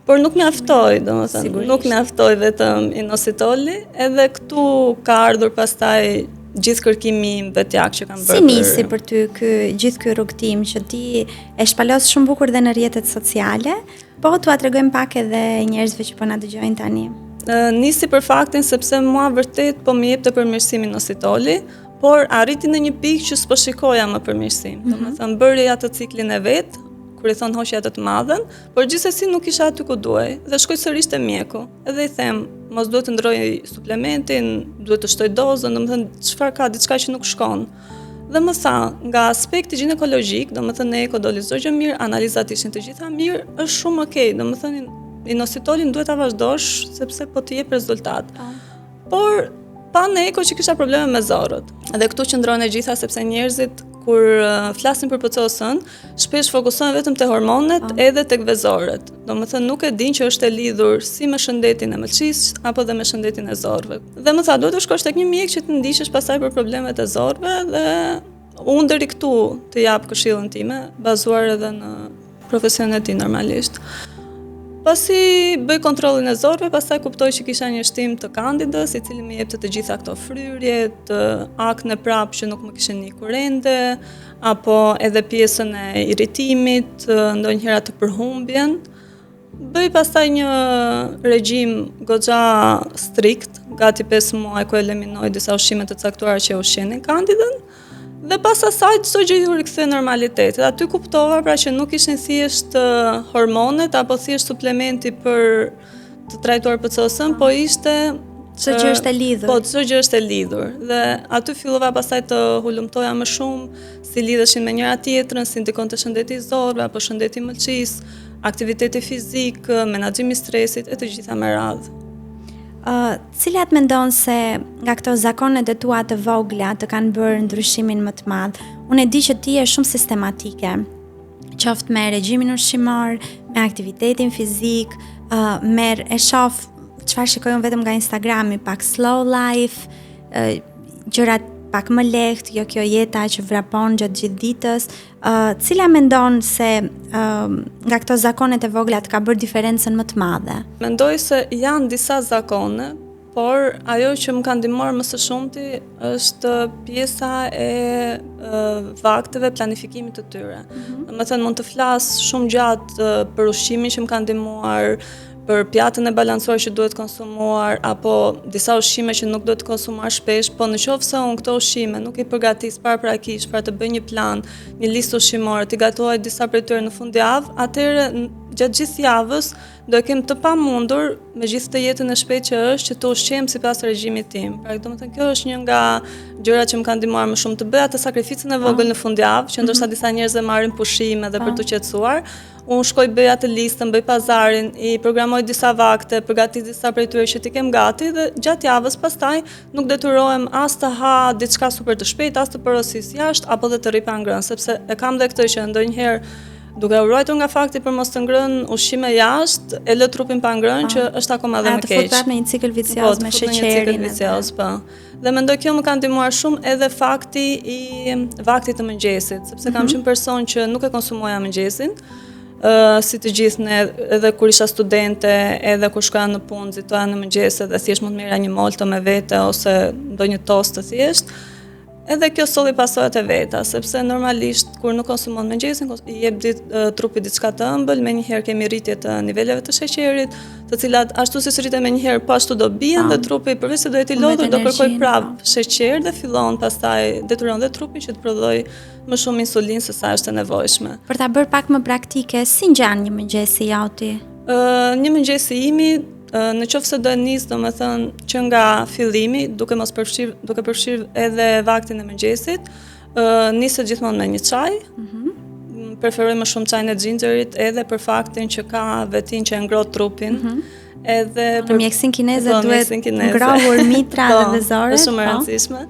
Por nuk mjaftoi, domethënë, nuk mjaftoi vetëm inositoli, edhe këtu ka ardhur pastaj gjithë kërkimi im vetjak që kam bërë. Si nisi për ty gjithë ky rrugtim që ti e shpalos shumë bukur dhe në rrjetet sociale, po t'ua tregojmë pak edhe njerëzve që po na dëgjojnë tani. Nisi për faktin sepse mua vërtet po më jepte përmirësimin inositoli, por arriti në një pikë që s'po shikoja më përmirësim. Domethënë bëri atë ciklin e vet, kur i thon hoqja atë të madhen, por gjithsesi nuk isha aty ku duhej dhe shkoj sërish te mjeku. Edhe i them, mos duhet të ndroj suplementin, duhet të shtoj dozën, domethënë çfarë ka diçka që nuk shkon. Dhe më tha, nga aspekti ginekologjik, domethënë eko doli çdo gjë mirë, analizat ishin të gjitha mirë, është shumë okay, domethënë inositolin duhet ta vazhdosh sepse po të jep rezultat. Por pa në eko që kisha probleme me zorët. Edhe këtu qëndron e gjitha sepse njerëzit kur flasin për PCOS-ën, shpesh fokusohen vetëm te hormonet edhe tek vezorët. Domethënë nuk e din që është e lidhur si me shëndetin e mëlçisë apo dhe me shëndetin e zorëve. Dhe më tha, duhet të shkosh tek një mjek që të ndiqesh pastaj për problemet e zorëve dhe unë deri këtu të jap këshillën time, bazuar edhe në profesionin e tij normalisht. Pasi bëj kontrollin e zorëve, pastaj kuptoj që kisha një shtim të kandidës, i cili më jepte të gjitha këto fryrjet, akne prap që nuk më kishin ikur ende, apo edhe pjesën e irritimit, ndonjëherë të përhumbjen. Bëj pastaj një regjim goxha strikt, gati 5 muaj ku eliminoj disa ushqime të caktuara që ushqenin kandidën. Dhe pas asaj çdo gjë ju rikthye normalitetit. Aty kuptova pra që nuk ishin thjesht hormonet apo thjesht suplementi për të trajtuar PCOS-ën, po ishte çdo gjë është e lidhur. Po, çdo gjë është e lidhur. Dhe aty fillova pastaj të hulumtoja më shumë si lidheshin me njëra tjetrën, si ndikonte shëndeti i zorëve apo shëndeti i mëlçisë, aktiviteti fizik, menaxhimi i stresit e të gjitha me radhë. Cilat mendon se nga këto zakonet e tua të vogla të kanë bërë ndryshimin më të madh? Unë e di që ti je shumë sistematike, qoftë me regjimin ushqimor, me aktivitetin fizik, e shoh çfarë shikoj unë vetëm nga Instagrami, pak slow life, gjërat pak më lehtë, jo kjo jeta që vrapon gjatë gjithë ditës. Cila mendon se nga këto zakonet e vogla të ka bërë diferencën më të madhe? Mendoj se janë disa zakone, por ajo që më ka ndihmuar më së shumti është pjesa e vakteve, planifikimit të tyre. Domethënë mund të flas shumë gjatë për ushqimin që më ka ndihmuar, për pjatën e balancuar që duhet konsumuar, apo disa ushqime që nuk duhet konsumuar shpesh, po në qoftë se unë këto ushqime nuk i përgatis paraprakisht për të bëj një plan, një listë ushqimore, të gatuaj disa prej tyre në fundjavë, atëherë gjatë gjithë javës do e kem të pamundur me gjithë të jetën e shpejtë që është që të ushqem sipas regjimit tim. Pra, domethënë kjo është një nga gjërat që më kanë ndihmuar më shumë të bëj atë sakrificën e vogël në fundjavë, që ndoshta disa njerëz e marrin pushime dhe për të qetësuar. Unë shkoj bëj atë listën, bëj pazarin, i programoj disa vakte, përgatis disa prej tyre që t'i kem gati dhe gjatë javës pastaj nuk detyrohem as të ha diçka super të shpejtë, as të porosis jashtë apo dhe të rri pa ngrënë, sepse e kam dhe këtë që ndonjëherë duke u ruajtur nga fakti për mos të ngrënë ushqime jashtë, e lë trupin pa ngrënë që është akoma dhe më keq. Të fut prapë në një cikël vicioz me sheqerin. Në një cikël vicioz, po. Dhe mendoj kjo më ka ndihmuar shumë edhe fakti i vaktit të mëngjesit, sepse kam qenë person që nuk e konsumoja mëngjesin. Si të gjithë ne, edhe kur isha studente, edhe kur shkoja në punë, nxitoja në mëngjes dhe thjesht mund të merrja një molto me vete ose ndonjë tost të thjesht. Edhe kjo solli pasojat e veta, sepse normalisht kur nuk konsumon mëngjesin, i jep trupi diçka të ëmbël, menjëherë kemi rritje të niveleve të sheqerit, të cilat ashtu si rriten menjëherë, po ashtu do bien dhe trupi përveç se do jetë i lodhur, do kërkoj prapë sheqer dhe fillon pastaj detyron dhe trupin që të prodhoj më shumë insulinë se sa është e nevojshme. Për ta bërë pak më praktike, si ngjan një mëngjes i joti? Një mëngjes i imi, në qoftë se do e nis, domethënë që nga fillimi, duke përfshirë edhe vaktin e mëngjesit, niset gjithmonë me një çaj. Preferoj më shumë çajin e xhinxherit edhe për faktin që ka vetin që e ngroh trupin. Edhe në mjekësinë kineze duhet ngrohur mitra dhe vezore. Është shumë e rëndësishme.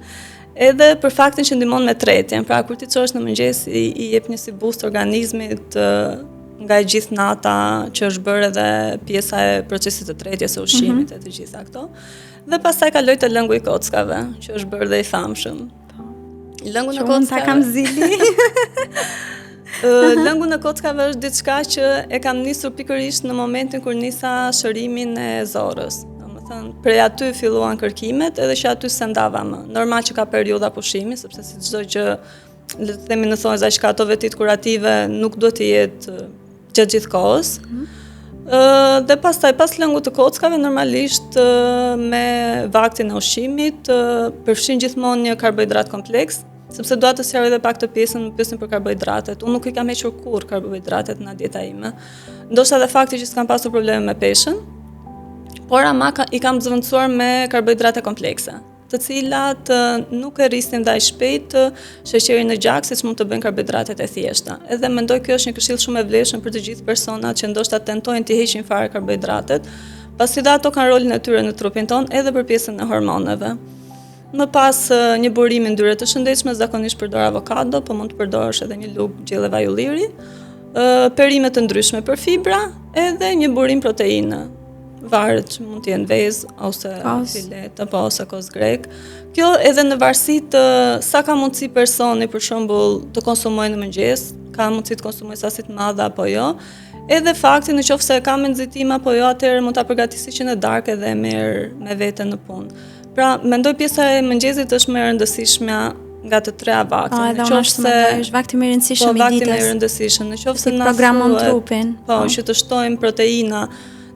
Edhe për faktin që ndihmon me tretjen. Pra kur ti çosh në mëngjes i jep një si boost organizmit, nga e gjithë nata që është bërë edhe pjesa e procesit të tretjes së ushqimit e të gjitha këto. Dhe pastaj kaloj te lëngu i kockave, që është bërë dhe i famshëm. Lëngu në kockave. Ta kam zili. Lëngu në kockave është diçka që e kam nisur pikërisht në momentin kur nisa shërimin e zorrës. Domethënë, prej aty filluan kërkimet, edhe që aty se ndava më. Normal që ka periudha pushimi, sepse si çdo gjë, le të themi në thonjza që ka ato vetit kurative nuk duhet të jetë gjatë gjithë kohës. Dhe pastaj pas lëngut të kockave normalisht me vaktin e ushqimit përfshin gjithmonë një karbohidrat kompleks, sepse dua të sqaroj edhe pak të pjesën për karbohidratet. Unë nuk i kam hequr kurrë karbohidratet në dieta ime. Ndoshta edhe fakti që s'kam pasur probleme me peshën, por ama i kam zvendësuar me karbohidrate komplekse, të cilat nuk e rrisnin ndaj shpejt sheqerin në gjak siç mund të bëjnë karbohidratet e thjeshta. Edhe mendoj kjo është një këshill shumë e vlefshëm për të gjithë personat që ndoshta tentojnë të heqin fare karbohidratet, pasi dhe ato kanë rolin e tyre në trupin ton edhe për pjesën e hormoneve. Më pas një burim yndyrë të shëndetshme, zakonisht përdor avokado, po mund të përdorësh edhe një lugë gjelle vaj ulliri, perime të ndryshme për fibra, edhe një burim proteine. Varet që mund të jenë vezë ose filet apo ose kos grek. Kjo edhe në varësi të sa ka mundësi personi për shembull të konsumojë në mëngjes, ka mundësi të konsumojë sasi të madhe apo jo. Edhe fakti nëse ka me nxitim apo jo, atëherë mund ta përgatisë që në darkë edhe merr me vete në punë. Pra, mendoj pjesa e mëngjesit është më e rëndësishme nga të treja vakte. Nëse është vakti më i rëndësishëm i ditës. Vakti më i rëndësishëm. Nëse na programon trupin. Që të shtojmë proteina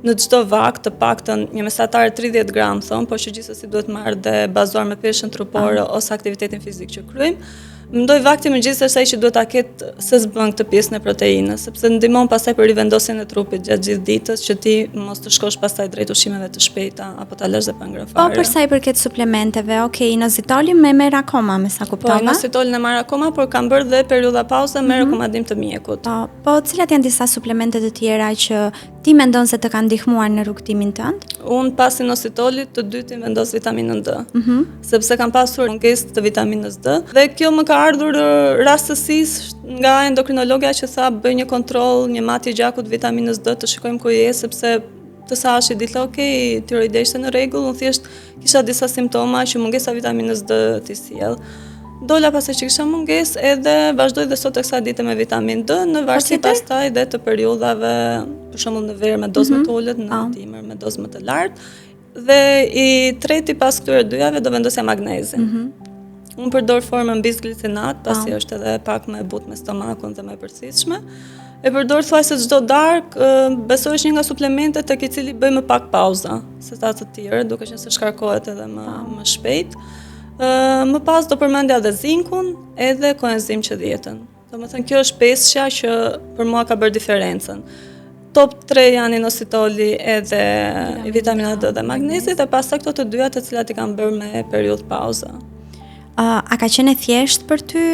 në çdo vakt, të paktën një mesatare 30 gram thon, por që gjithsesi duhet marrë dhe bazuar me peshën trupore ose aktivitetin fizik që kryejmë. Mendoj vakti mëngjesit është ai që duhet ta ketë se s'bën këtë pjesën e proteinës, sepse ndihmon pastaj për rivendosjen e trupit gjatë gjithë ditës, që ti mos të shkosh pastaj drejt ushqimeve të shpejta apo ta lësh dhe pa ngrënë fare. Po për sa i përket suplementeve, inositolin më merr akoma, me sa kuptova. Po inositolin e marr akoma, por kam bërë dhe periudha pauze me rekomandim të mjekut. Po cilat janë disa suplemente të tjera që ti mendon se të kanë ndihmuar në rrugtimin tënd? Unë pas inositolit të dytin vendos vitaminën D, sepse kam pasur mungesë të vitaminës D, dhe kjo më ka ardhur rastësisht nga endokrinologja që tha bëj një kontroll, një matje gjakut vitaminës D të shikojmë ku je, sepse të sashi ditë tiroide ishte në rregull, unë thjesht kisha disa simptoma që mungesa vitaminës D t'i sjell. Dola pastaj që kisha mungesë edhe vazhdoj dhe sot e kësaj dite me vitaminë D në varësi pastaj dhe të periudhave, për shembull në verë me dozë më të ulët, në dimër me dozë më të lartë. Dhe i treti pas këtyre dy javëve do vendosja magnezin. Unë përdor formën bisglicinat, pasi është edhe pak më e butë me stomakun dhe më e përcisshme. E përdor thuajse çdo darkë, besoj është një nga suplementet tek i cili bëj më pak pauza se ta të tjerë, duke qenë se shkarkohet edhe më shpejt. Më pas do përmendja edhe zinkun edhe koenzim Q10. Domethënë kjo është peshqa që për mua ka bërë diferencën. Top 3 janë inositoli edhe vitamina D dhe magnezi, dhe pastaj këto të dyja të cilat i kam bërë me periudhë pauza. A ka qenë thjesht për ty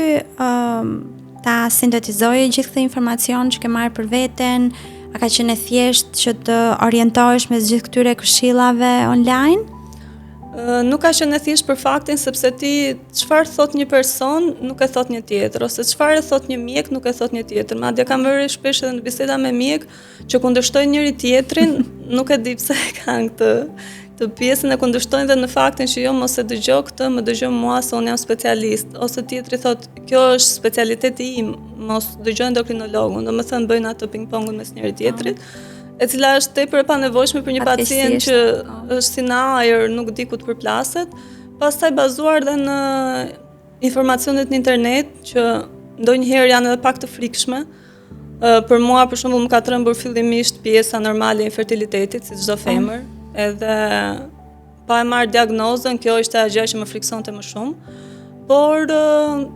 ta sintetizoje gjithë këtë informacion që ke marrë për veten? A ka qenë thjesht që të orientohesh mes gjithë këtyre këshillave online? Nuk ka qenë thjesht për faktin sepse ti çfarë thot një person nuk e thot një tjetër, ose çfarë thot një mjek nuk e thot një tjetër. Madje kam vënë shpesh edhe në biseda me mjek që kundërshtojnë njëri tjetrin, nuk e di pse kanë këtë pjesën e kundërshtojnë dhe në faktin që jo mos e dëgjoj këtë, më dëgjoj mua se unë jam specialist, ose tjetri thot kjo është specialiteti im, mos dëgjoj endokrinologun, domethënë bëjnë atë ping-pongun mes njëri tjetrit. E cila është tepër e panevojshme për një pacient që është si në ajër, nuk di ku të përplaset, pastaj bazuar dhe në informacionet në internet që ndonjëherë janë edhe pak të frikshme. Për mua për shembull më ka trembur fillimisht pjesa normale e infertilitetit, si çdo femër, edhe pa e marrë diagnozën, kjo ishte ajo gjë që më friksonte më shumë. Por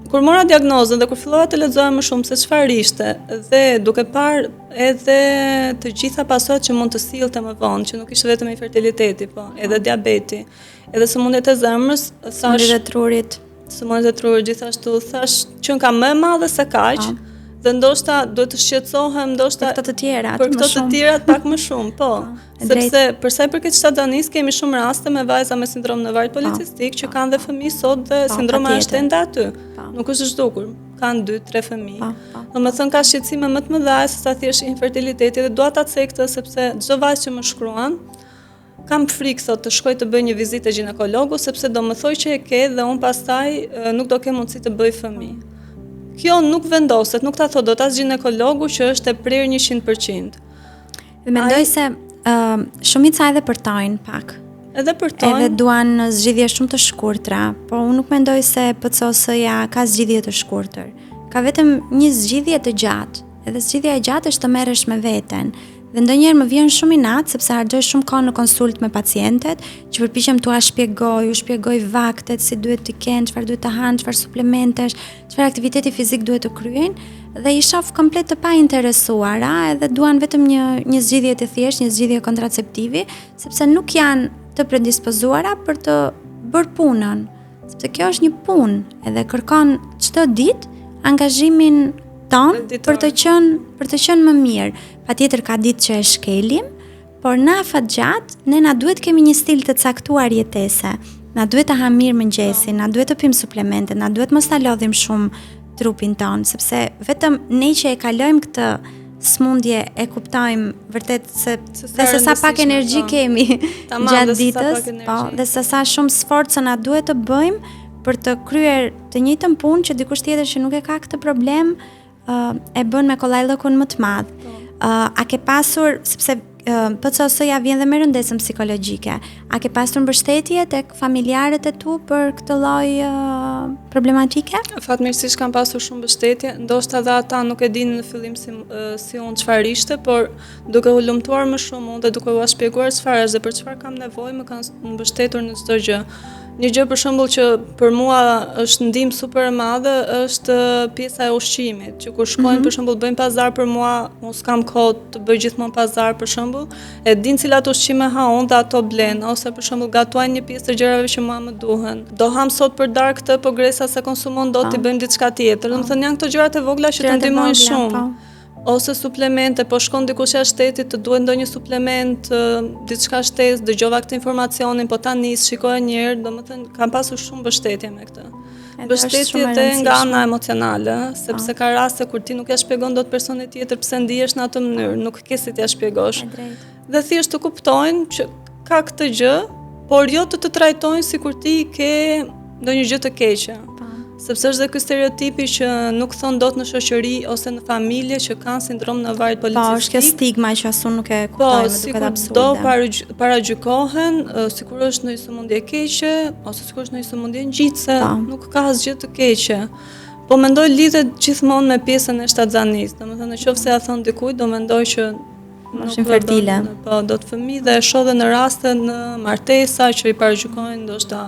kur mora diagnozën dhe kur fillova të lexoja më shumë se çfarë ishte, dhe duke parë edhe të gjitha pasojat që mund të sillte më vonë, që nuk ishte vetëm infertiliteti, po edhe diabeti, edhe sëmundjet e zemrës, sëmundjet e trurit, gjithashtu thash që ka më e madhe se kaq, Dhe ndoshta duhet të shqetësohem, ndoshta për këto të tjera, për këto të tjerat pak më shumë, po. Sepse për sa i përket shtadanisë kemi shumë raste me vajza me sindrom në varrit policistik që kanë dhe fëmijë sot dhe sindroma është ende aty. Nuk është zhdukur. Kanë 2-3 fëmijë. Domethënë ka shqetësime më të mëdha se sa thjesht infertiliteti dhe dua ta cek këtë sepse çdo vajzë që më shkruan kam frikë sot të shkoj të bëj një vizitë ginekologu sepse do më thoj që e ke dhe unë pastaj nuk do kem mundësi të bëj fëmijë. Kjo nuk vendoset, nuk ta thot dot as ginekologu që është e prerë 100%. Dhe mendoj se shumica edhe përtojnë pak. Edhe përtojnë. Edhe duan zgjidhje shumë të shkurtra, po unë nuk mendoj se PCOS-ja ka zgjidhje të shkurtër. Ka vetëm një zgjidhje të gjatë. Edhe zgjidhja e gjatë është të merresh me veten. Dhe ndonjëherë më vjen shumë inat sepse harxoj shumë kohë në konsult me pacientet, që përpiqem t'ua shpjegoj, u shpjegoj vaktet, si duhet të kenë, çfarë duhet të hanë, çfarë suplementesh, çfarë aktiviteti fizik duhet të kryejnë, dhe i shoh komplet të pa interesuara, edhe duan vetëm një zgjidhje të thjeshtë, një zgjidhje kontraceptivi, sepse nuk janë të predispozuara për të bërë punën, sepse kjo është një punë, edhe kërkon çdo ditë angazhimin ton për të qenë më mirë. Patjetër ka ditë që e shkelim, por na afat ne na duhet kemi një stil të caktuar jetese. Na duhet të ha mirë mëngjesin, na duhet të pim suplemente, na duhet mos ta lodhim shumë trupin ton, sepse vetëm ne që e kalojmë këtë smundje e kuptojmë vërtet se sa pak energji kemi gjatë ditës, po, dhe se sa shumë sforca na duhet të bëjmë për të kryer të njëjtën punë që dikush tjetër që nuk e ka këtë problem e bën me kollajllëkun më të madh. A ke pasur, sepse PCOS-ja vjen dhe me rëndesën psikologjike, a ke pasur mbështetje tek familjarët e tu për këtë lloj problematike? Fatmirësisht kam pasur shumë mbështetje, ndoshta edhe ata nuk e dinë në fillim si unë çfarë ishte, por duke u lumtuar më shumë unë dhe duke u shpjeguar çfarë është dhe për çfarë kam nevojë, më kanë mbështetur në çdo gjë. Një gjë për shembull që për mua është ndihmë super e madhe është pjesa e ushqimit, që kur shkojnë për shembull bëjnë pazar për mua, unë s'kam kohë të bëj gjithmonë pazar për shembull, e din cilat ushqime ha unë dhe ato blen, ose për shembull gatuajnë një pjesë të gjërave që mua më duhen. Do ham sot për darkë këtë, po gresa se konsumon dot i bëjmë diçka tjetër. Domethënë janë këto gjërat e vogla që të ndihmojnë shumë. Ose suplemente, po shkon dikush jashtë shtetit të duhet ndonjë suplement, diçka shtesë, dëgjova këtë informacionin, po ta nis, shikoja një herë, domethënë kam pasur shumë mbështetje me këtë. Mbështetje nga ana emocionale, sepse ka raste kur ti nuk ja shpjegon dot personit tjetër pse ndihesh në atë mënyrë, nuk ke si t'ja shpjegosh. Dhe thjesht të kuptojnë që ka këtë gjë, por jo të trajtojnë sikur ti ke ndonjë gjë të keqe. Sepse është dhe ky stereotipi që nuk thon dot në shoqëri ose në familje që kanë sindrom në varrit policistik. Po, është kjo stigma që asun nuk e kuptojnë, duket absurde. Do paragjykohen, sikur është ndonjë sëmundje e keqe ose sikur është ndonjë sëmundje ngjitse, nuk ka asgjë të keqe. Po mendoj lidhet gjithmonë me pjesën e shtatzanisë. Domethënë nëse ja thon dikujt, do mendoj që është infertile. Po, do të fëmijë dhe e shoh edhe në raste në martesa që i paragjykojnë ndoshta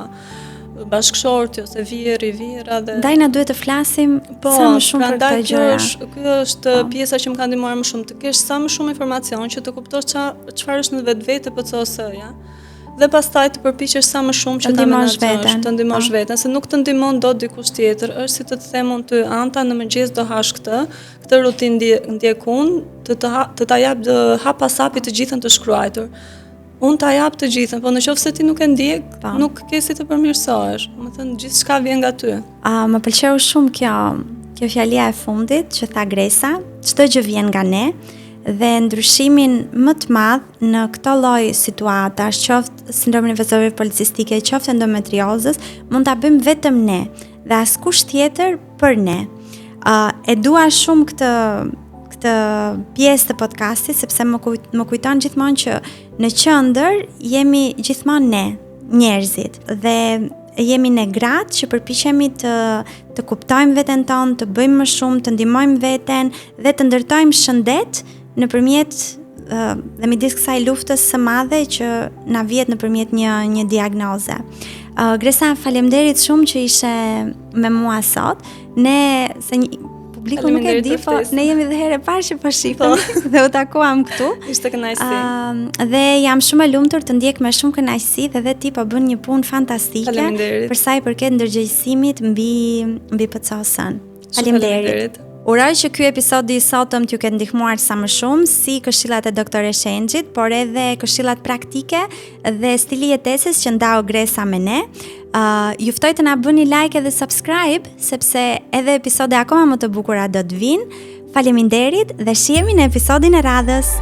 bashkëshorti ose vjera dhe ndaj na duhet të flasim sa më shumë për këtë gjë. Kjo është pjesa që më ka ndihmuar më shumë të kesh sa më shumë informacion që të kuptosh çfarë është në vetvete PCOS-ja. Dhe pastaj të përpiqesh sa më shumë që ta menaxhosh, të ndihmosh veten, se nuk të ndihmon dot dikush tjetër. Është si të them unë ty, Anta, në mëngjes do hash këtë rutinë ndjekun, të ta jap hap pas hapi të gjithën të shkruajtur. Unë ta jap të gjithën, po nëse ti nuk e ndjek, nuk ke si të përmirësohesh. Domethënë gjithçka vjen nga ty. Më pëlqeu shumë kjo fjalia e fundit që tha Gresa, çdo gjë vjen nga ne dhe ndryshimin më të madh në këtë lloj situatash, qoftë sindromi vezovir policistike, qoftë endometriozës, mund ta bëjmë vetëm ne dhe askush tjetër për ne. E dua shumë këtë pjesë të podcastit sepse më kujton gjithmonë që në qendër jemi gjithmonë ne, njerëzit, dhe jemi ne gratë që përpiqemi të kuptojmë veten tonë, të bëjmë më shumë, të ndihmojmë veten dhe të ndërtojmë shëndet nëpërmjet dhe midis kësaj luftës së madhe që na vjet nëpërmjet një diagnoze. Gresa, faleminderit shumë që ishe me mua sot. Publiku nuk e di, po ne jemi dhe herë e parë që po shifemi dhe u takuam këtu. Ishte kënaqësi. Dhe jam shumë e lumtur të ndjek me shumë kënaqësi dhe ti po bën një punë fantastike për sa i përket ndërgjegjësimit mbi PCOS-ën. Faleminderit. Uroj që ky episodi i sotëm t'ju ketë ndihmuar sa më shumë si këshillat e doktore Shengjit, por edhe këshillat praktike dhe stili jetesës që ndau Gresa me ne. Ju ftoj të na bëni like edhe subscribe, sepse edhe episode akoma më të bukura do të vinë. Faleminderit dhe shihemi në episodin e radhës.